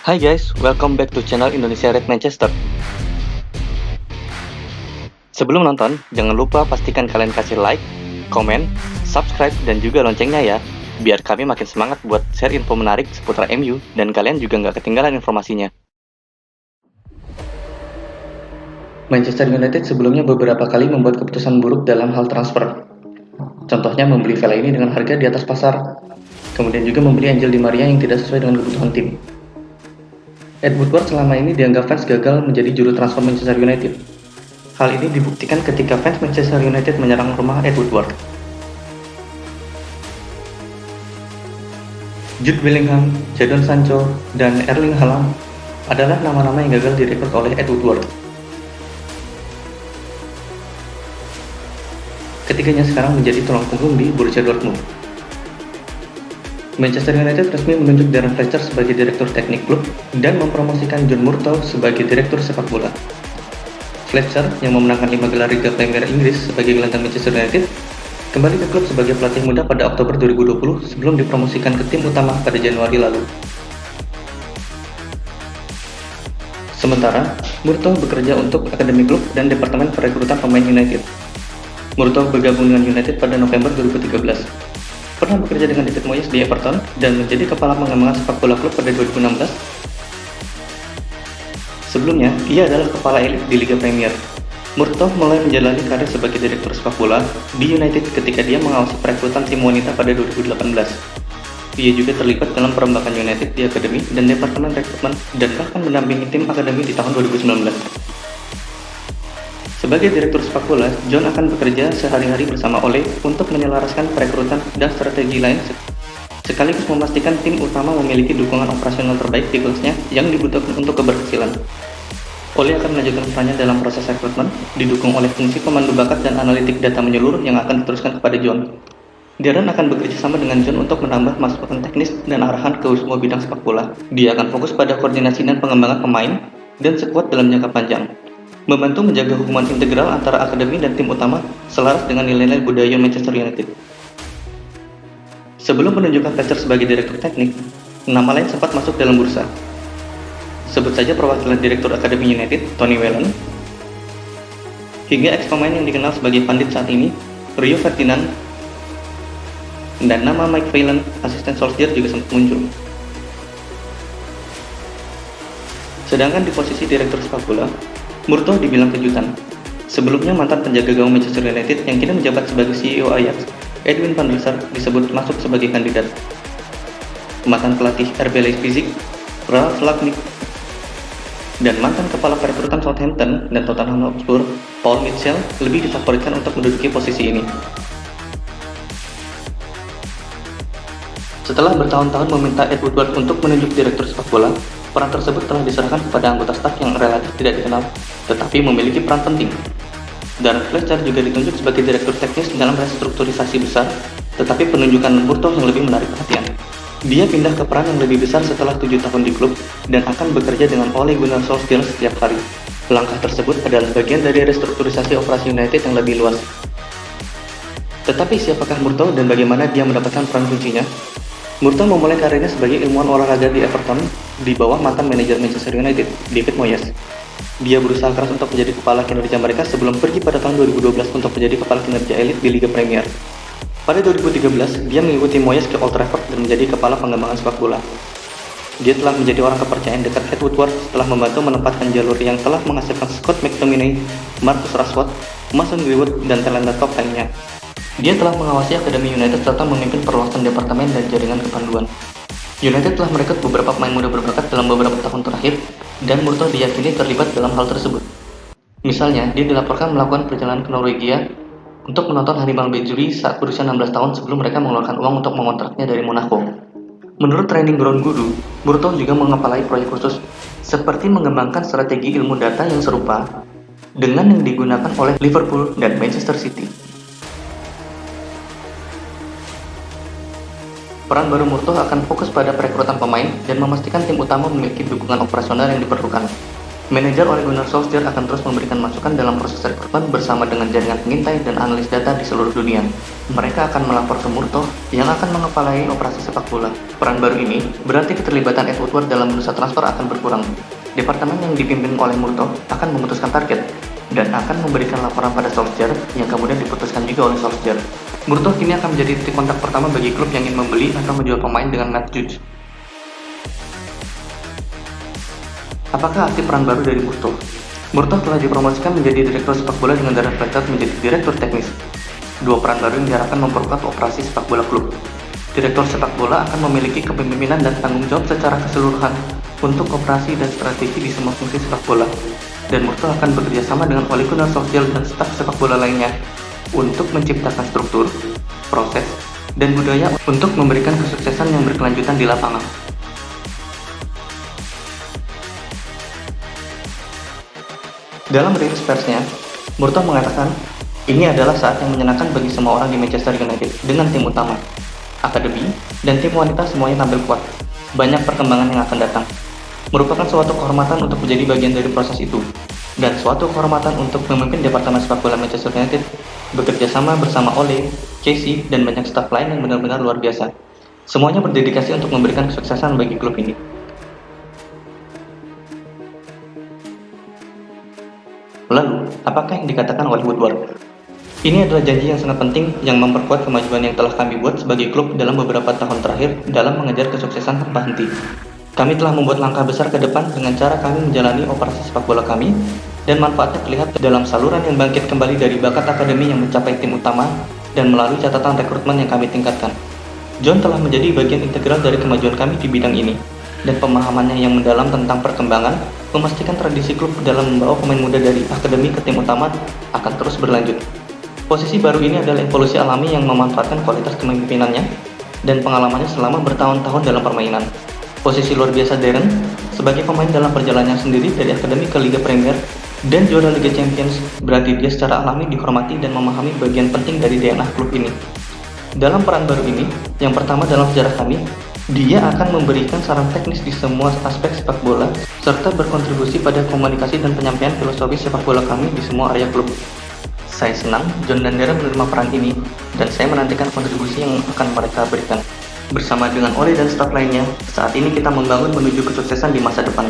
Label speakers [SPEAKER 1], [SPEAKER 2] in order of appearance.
[SPEAKER 1] Hai guys, welcome back to channel Indonesia Red Manchester. Sebelum nonton, jangan lupa pastikan kalian kasih like, komen, subscribe, dan juga loncengnya ya, biar kami makin semangat buat share info menarik seputar MU, dan kalian juga nggak ketinggalan informasinya. Manchester United sebelumnya beberapa kali membuat keputusan buruk dalam hal transfer. Contohnya membeli Vela ini dengan harga di atas pasar, kemudian juga membeli Angel Di Maria yang tidak sesuai dengan kebutuhan tim. Ed Woodward selama ini dianggap fans gagal menjadi juru transfer Manchester United. Hal ini dibuktikan ketika fans Manchester United menyerang rumah Ed Woodward. Jude Bellingham, Jadon Sancho, dan Erling Haaland adalah nama-nama yang gagal direkrut oleh Ed Woodward. Ketiganya sekarang menjadi tulang punggung di Borussia Dortmund. Manchester United resmi menunjuk Darren Fletcher sebagai direktur teknik klub dan mempromosikan John Murtough sebagai direktur sepak bola. Fletcher, yang memenangkan 5 gelar Liga Premier Inggris sebagai gelandang Manchester United, kembali ke klub sebagai pelatih muda pada Oktober 2020 sebelum dipromosikan ke tim utama pada Januari lalu. Sementara, Murtough bekerja untuk akademi klub dan departemen perekrutan pemain United. Murtough bergabung dengan United pada November 2013. Pernah bekerja dengan David Moyes di Everton dan menjadi kepala pengembangan sepak bola klub pada 2016. Sebelumnya, ia adalah kepala elit di Liga Premier. Murtough mulai menjalani karir sebagai direktur sepak bola di United ketika dia mengawasi perekrutan tim wanita pada 2018. Ia juga terlibat dalam perombakan United di akademi dan departemen rekrutmen dan bahkan mendampingi tim akademi di tahun 2019. Sebagai direktur sepak bola, John akan bekerja sehari-hari bersama Ole untuk menyelaraskan perekrutan dan strategi lain sekaligus memastikan tim utama memiliki dukungan operasional terbaik di kelasnya yang dibutuhkan untuk keberhasilan. Ole akan melanjutkan perannya dalam proses rekrutmen, didukung oleh fungsi pemandu bakat dan analitik data menyeluruh yang akan diteruskan kepada John. Darren akan bekerja sama dengan John untuk menambah masukan teknis dan arahan ke semua bidang sepak bola. Dia akan fokus pada koordinasi dan pengembangan pemain dan skuad dalam jangka panjang, membantu menjaga hubungan integral antara akademi dan tim utama selaras dengan nilai-nilai budaya Manchester United. Sebelum penunjukan Fletcher sebagai direktur teknik, nama lain sempat masuk dalam bursa. Sebut saja perwakilan direktur akademi United, Tony Whelan, hingga ex-pemain yang dikenal sebagai pandit saat ini, Rio Ferdinand, dan nama Mike Phelan, asisten Solskjaer juga sempat muncul. Sedangkan di posisi direktur sepak bola, Murtough dibilang kejutan. Sebelumnya mantan penjaga gawang Manchester United yang kini menjabat sebagai CEO Ajax, Edwin van der Sar, disebut masuk sebagai kandidat. Mantan pelatih RB Leipzig, Ralf Rangnick, dan mantan kepala perekrutan Southampton dan Tottenham Hotspur, Paul Mitchell, lebih difavoritkan untuk menduduki posisi ini. Setelah bertahun-tahun meminta Ed Woodward untuk menunjuk direktur sepak bola, peran tersebut telah diserahkan kepada anggota staf yang relatif tidak dikenal, tetapi memiliki peran penting. Darren Fletcher juga ditunjuk sebagai direktur teknis dalam restrukturisasi besar, tetapi penunjukan Murtough yang lebih menarik perhatian. Dia pindah ke peran yang lebih besar setelah 7 tahun di klub dan akan bekerja dengan Ole Gunnar Solskjaer setiap hari. Langkah tersebut adalah bagian dari restrukturisasi operasi United yang lebih luas. Tetapi siapakah Murtough dan bagaimana dia mendapatkan peran kuncinya? Murtough memulai karirnya sebagai ilmuwan olahraga di Everton di bawah mantan manajer Manchester United, David Moyes. Dia berusaha keras untuk menjadi kepala kinerja mereka sebelum pergi pada tahun 2012 untuk menjadi kepala kinerja elit di Liga Premier. Pada 2013, dia mengikuti Moyes ke Old Trafford dan menjadi kepala pengembangan sepak bola. Dia telah menjadi orang kepercayaan dekat Ed Woodward setelah membantu menempatkan jalur yang telah menghasilkan Scott McTominay, Marcus Rashford, Mason Greenwood, dan talenta top lainnya. Dia telah mengawasi Akademi United serta memimpin perluasan departemen dan jaringan kepanduan. United telah merekrut beberapa pemain muda berbakat dalam beberapa tahun terakhir, dan Murtough diyakini terlibat dalam hal tersebut. Misalnya, dia dilaporkan melakukan perjalanan ke Norwegia untuk menonton Hannibal Bajuri saat berusia 16 tahun sebelum mereka mengeluarkan uang untuk mengontraknya dari Monaco. Menurut Training Ground Guru, Murtough juga mengepalai proyek khusus, seperti mengembangkan strategi ilmu data yang serupa dengan yang digunakan oleh Liverpool dan Manchester City. Peran baru Murtough akan fokus pada perekrutan pemain dan memastikan tim utama memiliki dukungan operasional yang diperlukan. Manajer Ole Gunnar Solskjaer akan terus memberikan masukan dalam proses rekrutmen bersama dengan jaringan pengintai dan analis data di seluruh dunia. Mereka akan melapor ke Murtough yang akan mengepalai operasi sepak bola. Peran baru ini berarti keterlibatan Ed Woodward dalam bursa transfer akan berkurang. Departemen yang dipimpin oleh Murtough akan memutuskan target dan akan memberikan laporan pada Solskjaer yang kemudian diputuskan juga oleh Solskjaer. Murtough kini akan menjadi titik kontak pertama bagi klub yang ingin membeli atau menjual pemain dengan Matt Judge. Apakah arti peran baru dari Murtough? Murtough telah dipromosikan menjadi direktur sepak bola dengan Darren Fletcher menjadi direktur teknis. Dua peran baru yang diharapkan memperkuat operasi sepak bola klub. Direktur sepak bola akan memiliki kepemimpinan dan tanggung jawab secara keseluruhan untuk operasi dan strategi di semua fungsi sepak bola. Dan Murtough akan bekerja sama dengan Ole Gunnar Solskjaer dan staf sepak bola lainnya untuk menciptakan struktur, proses, dan budaya untuk memberikan kesuksesan yang berkelanjutan di lapangan. Dalam rilis persnya, Murtough mengatakan, ini adalah saat yang menyenangkan bagi semua orang di Manchester United dengan tim utama, akademi, dan tim wanita semuanya tampil kuat. Banyak perkembangan yang akan datang. Merupakan suatu kehormatan untuk menjadi bagian dari proses itu, dan suatu kehormatan untuk memimpin Departemen Sepak Bola Manchester United bekerja sama bersama Ole, Casey, dan banyak staf lain yang benar-benar luar biasa. Semuanya berdedikasi untuk memberikan kesuksesan bagi klub ini. Lalu, apakah yang dikatakan oleh Woodward? Ini adalah janji yang sangat penting yang memperkuat kemajuan yang telah kami buat sebagai klub dalam beberapa tahun terakhir dalam mengejar kesuksesan tanpa henti. Kami telah membuat langkah besar ke depan dengan cara kami menjalani operasi sepak bola kami, dan manfaatnya terlihat dalam saluran yang bangkit kembali dari bakat akademi yang mencapai tim utama dan melalui catatan rekrutmen yang kami tingkatkan. John telah menjadi bagian integral dari kemajuan kami di bidang ini, dan pemahamannya yang mendalam tentang perkembangan memastikan tradisi klub dalam membawa pemain muda dari akademi ke tim utama akan terus berlanjut. Posisi baru ini adalah evolusi alami yang memanfaatkan kualitas kepemimpinannya dan pengalamannya selama bertahun-tahun dalam permainan. Posisi luar biasa Darren sebagai pemain dalam perjalanannya sendiri dari akademi ke Liga Premier dan juara Liga Champions berarti dia secara alami dihormati dan memahami bagian penting dari DNA klub ini. Dalam peran baru ini, yang pertama dalam sejarah kami, dia akan memberikan saran teknis di semua aspek sepak bola serta berkontribusi pada komunikasi dan penyampaian filosofi sepak bola kami di semua area klub. Saya senang John dan Darren menerima peran ini, dan saya menantikan kontribusi yang akan mereka berikan. Bersama dengan Ole dan staf lainnya, saat ini kita membangun menuju kesuksesan di masa depan.